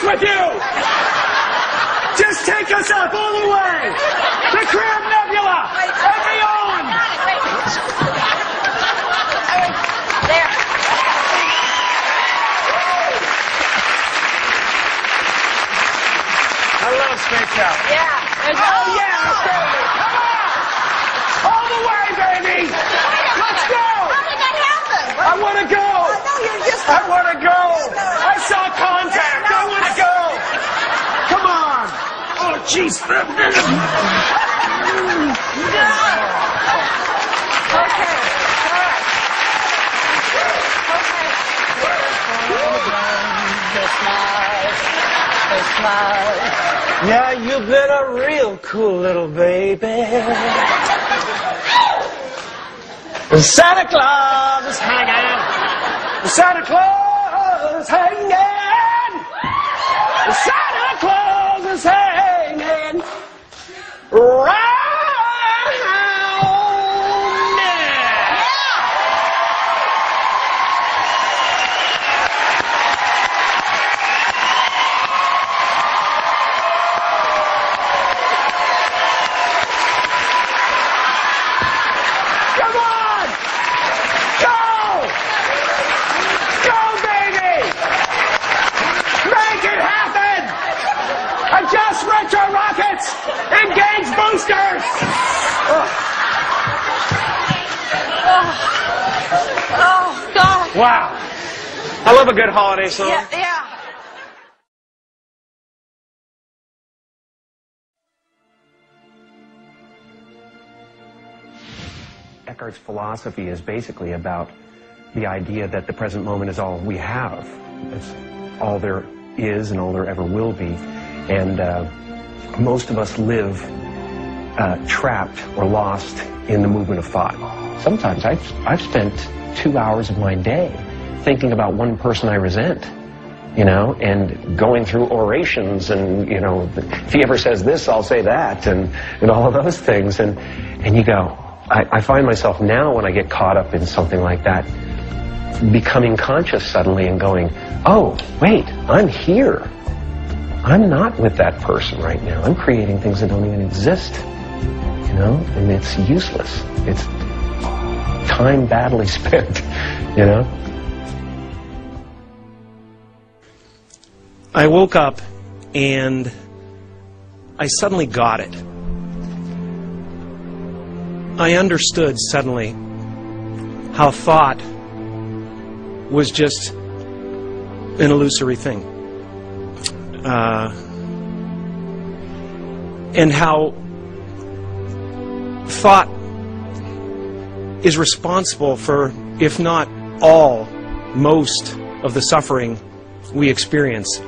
with you! Just take us up all the way! The Crab Nebula! And beyond! There. I love space travel. Yeah. Oh, yeah! Come on! All the way, baby! Let's go! How did that happen? I want to go! I want to go! I saw contact! I want to go! Come on! Oh, jeez! Yeah, you've been a real cool little baby. Santa Claus is hanging. Santa Claus is hanging. Santa Claus is hanging. Round retro rockets! Engage boosters! Oh, God. Wow. I love a good holiday song. Yeah. Eckhart's philosophy is basically about the idea that the present moment is all we have. It's all there is and all there ever will be. And most of us live trapped or lost in the movement of thought. Sometimes I've spent 2 hours of my day thinking about one person I resent, you know, and going through orations and, you know, if he ever says this, I'll say that, and all of those things. And you go, I find myself now when I get caught up in something like that, becoming conscious suddenly and going, oh, wait, I'm here. I'm not with that person right now. I'm creating things that don't even exist, you know, and it's useless. It's time badly spent, you know. I woke up and I suddenly got it. I understood suddenly how thought was just an illusory thing. And how thought is responsible for, if not all, most of the suffering we experience.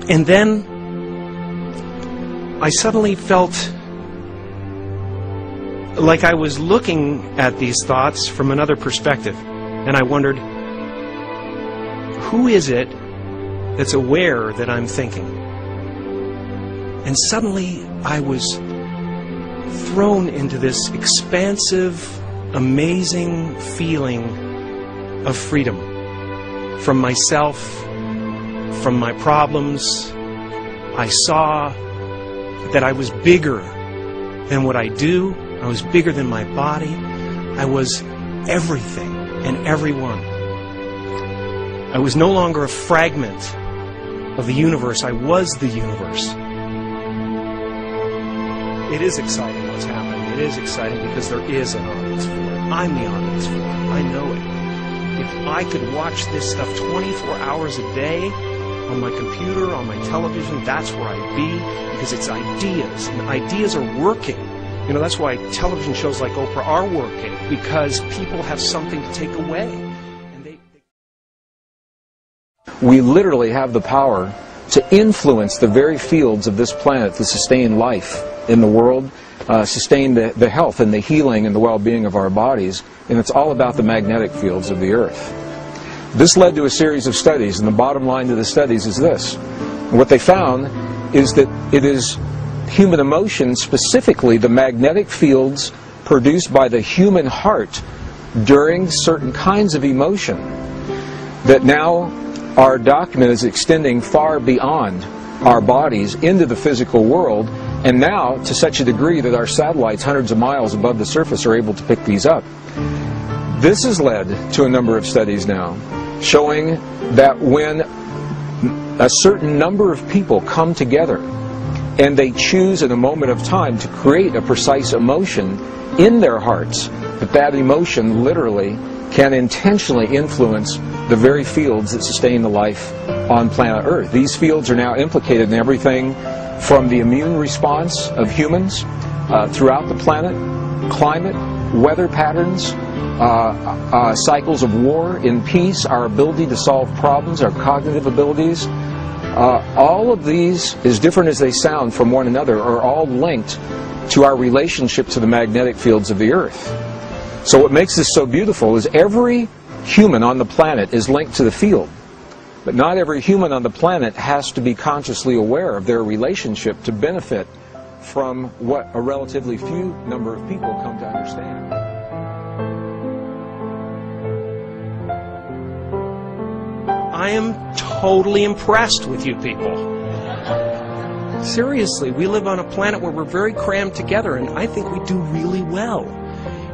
And then I suddenly felt like I was looking at these thoughts from another perspective, and I wondered, who is it that's aware that I'm thinking? And suddenly I was thrown into this expansive, amazing feeling of freedom from myself, from my problems. I saw that I was bigger than what I do. I was bigger than my body. I was everything and everyone. I was no longer a fragment of the universe. I was the universe. It is exciting what's happening. It is exciting because there is an audience for it. I'm the audience for it. I know it. If I could watch this stuff 24 hours a day on my computer, on my television, that's where I'd be, because it's ideas, and ideas are working. You know, that's why television shows like Oprah are working, because people have something to take away. We literally have the power to influence the very fields of this planet to sustain life in the world, sustain the health and the healing and the well-being of our bodies, and it's all about the magnetic fields of the Earth. This led to a series of studies, and the bottom line to the studies is this. What they found is that it is human emotion, specifically the magnetic fields produced by the human heart during certain kinds of emotion, that now our document is extending far beyond our bodies into the physical world, and now to such a degree that our satellites hundreds of miles above the surface are able to pick these up. This has led to a number of studies now showing that when a certain number of people come together and they choose in a moment of time to create a precise emotion in their hearts, that emotion literally can intentionally influence the very fields that sustain the life on planet Earth. These fields are now implicated in everything from the immune response of humans throughout the planet, climate, weather patterns, cycles of war and peace, our ability to solve problems, our cognitive abilities. All of these, as different as they sound from one another, are all linked to our relationship to the magnetic fields of the Earth. So what makes this so beautiful is every human on the planet is linked to the field, but not every human on the planet has to be consciously aware of their relationship to benefit from what a relatively few number of people come to understand. I am totally impressed with you people. Seriously, we live on a planet where we're very crammed together, and I think we do really well.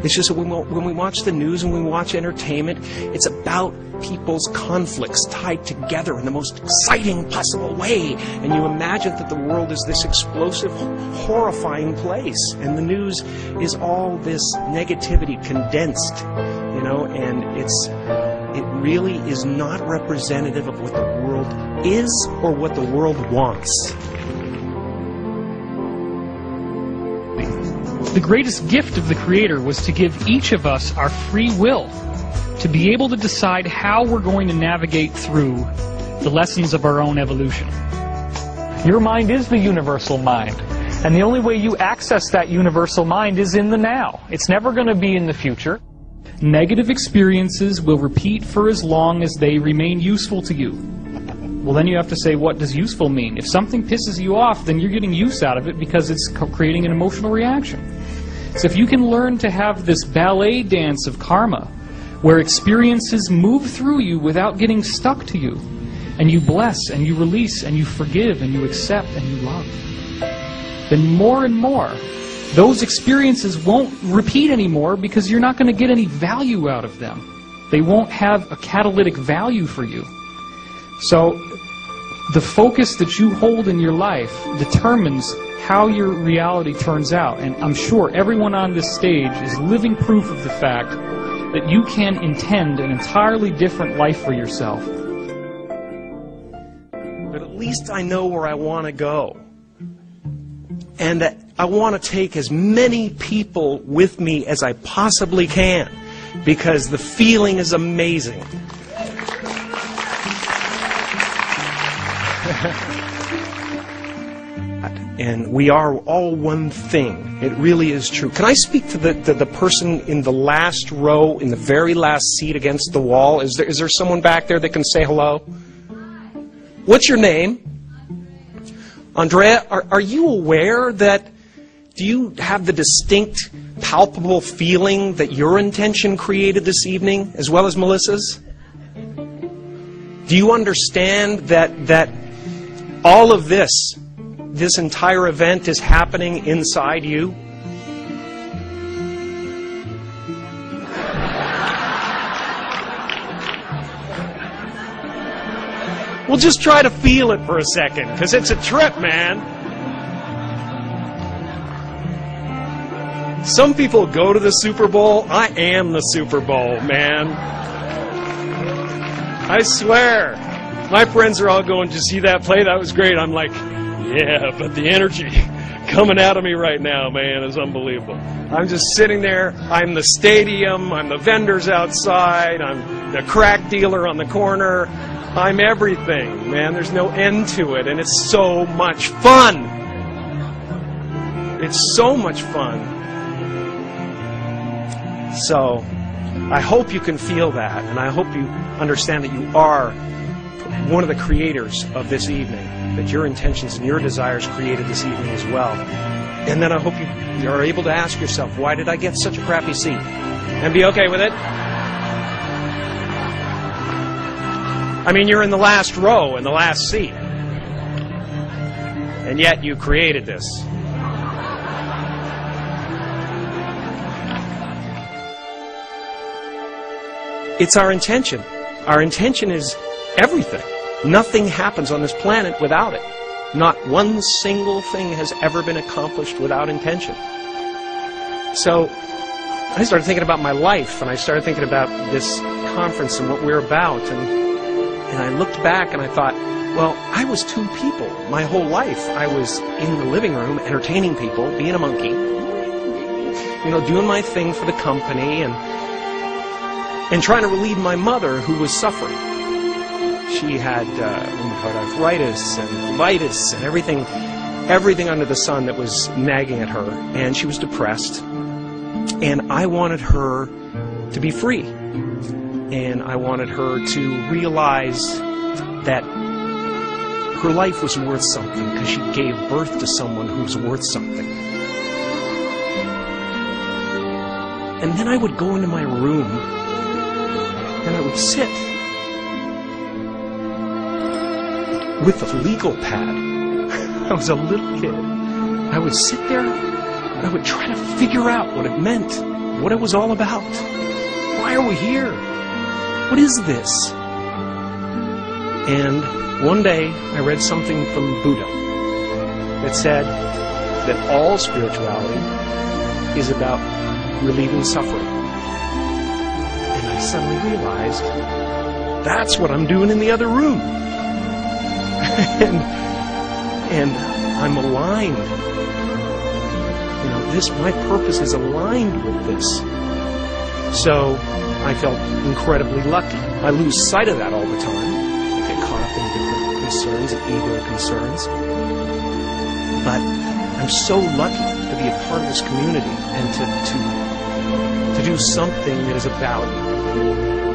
It's just that when we watch the news and we watch entertainment, it's about people's conflicts tied together in the most exciting possible way. And you imagine that the world is this explosive, horrifying place. And the news is all this negativity condensed, you know, and it really is not representative of what the world is or what the world wants. The greatest gift of the Creator was to give each of us our free will to be able to decide how we're going to navigate through the lessons of our own evolution. Your mind is the universal mind, and the only way you access that universal mind is in the now. It's never going to be in the future. Negative experiences will repeat for as long as they remain useful to you. Well, then you have to say, what does useful mean? If something pisses you off, then you're getting use out of it because it's creating an emotional reaction. So if you can learn to have this ballet dance of karma, where experiences move through you without getting stuck to you, and you bless, and you release, and you forgive, and you accept, and you love, then more and more, those experiences won't repeat anymore because you're not going to get any value out of them. They won't have a catalytic value for you. So the focus that you hold in your life determines how your reality turns out. And I'm sure everyone on this stage is living proof of the fact that you can intend an entirely different life for yourself. But at least I know where I want to go. And I want to take as many people with me as I possibly can, because the feeling is amazing. And we are all one thing. It really is true. Can I speak to the person in the last row, in the very last seat against the wall? Is there someone back there that can say hello? What's your name? Andrea, are you aware that, do you have the distinct, palpable feeling that your intention created this evening, as well as Melissa's? Do you understand that all of this entire event is happening inside you? Well, just try to feel it for a second, because it's a trip, man. Some people go to the Super Bowl. I am the Super Bowl, man. I swear. My friends are all going, did you see that play? That was great. I'm like, yeah, but the energy coming out of me right now, man, is unbelievable. I'm just sitting there. I'm the stadium. I'm the vendors outside. I'm the crack dealer on the corner. I'm everything, man. There's no end to it, and it's so much fun. It's so much fun. So, I hope you can feel that, and I hope you understand that you are one of the creators of this evening, that your intentions and your desires created this evening as well. And then I hope you are able to ask yourself, why did I get such a crappy seat? And be okay with it. I mean, you're in the last row, in the last seat. And yet you created this. It's our intention. Our intention is everything. Nothing happens on this planet without it. Not one single thing has ever been accomplished without intention. So I started thinking about my life, and I started thinking about this conference and what we're about, and I looked back and I thought, well, I was two people my whole life. I was in the living room entertaining people, being a monkey, you know, doing my thing for the company and trying to relieve my mother, who was suffering. She had rheumatoid arthritis and colitis and everything under the sun that was nagging at her, and she was depressed. And I wanted her to be free. And I wanted her to realize that her life was worth something because she gave birth to someone who's worth something. And then I would go into my room and I would sit with a legal pad. I was a little kid. I would sit there and I would try to figure out what it meant, what it was all about. Why are we here? What is this? And one day I read something from Buddha that said that all spirituality is about relieving suffering. And I suddenly realized that's what I'm doing in the other room. and I'm aligned. You know, my purpose is aligned with this. So I felt incredibly lucky. I lose sight of that all the time. I get caught up in different concerns and ego concerns. But I'm so lucky to be a part of this community and to do something that is of value.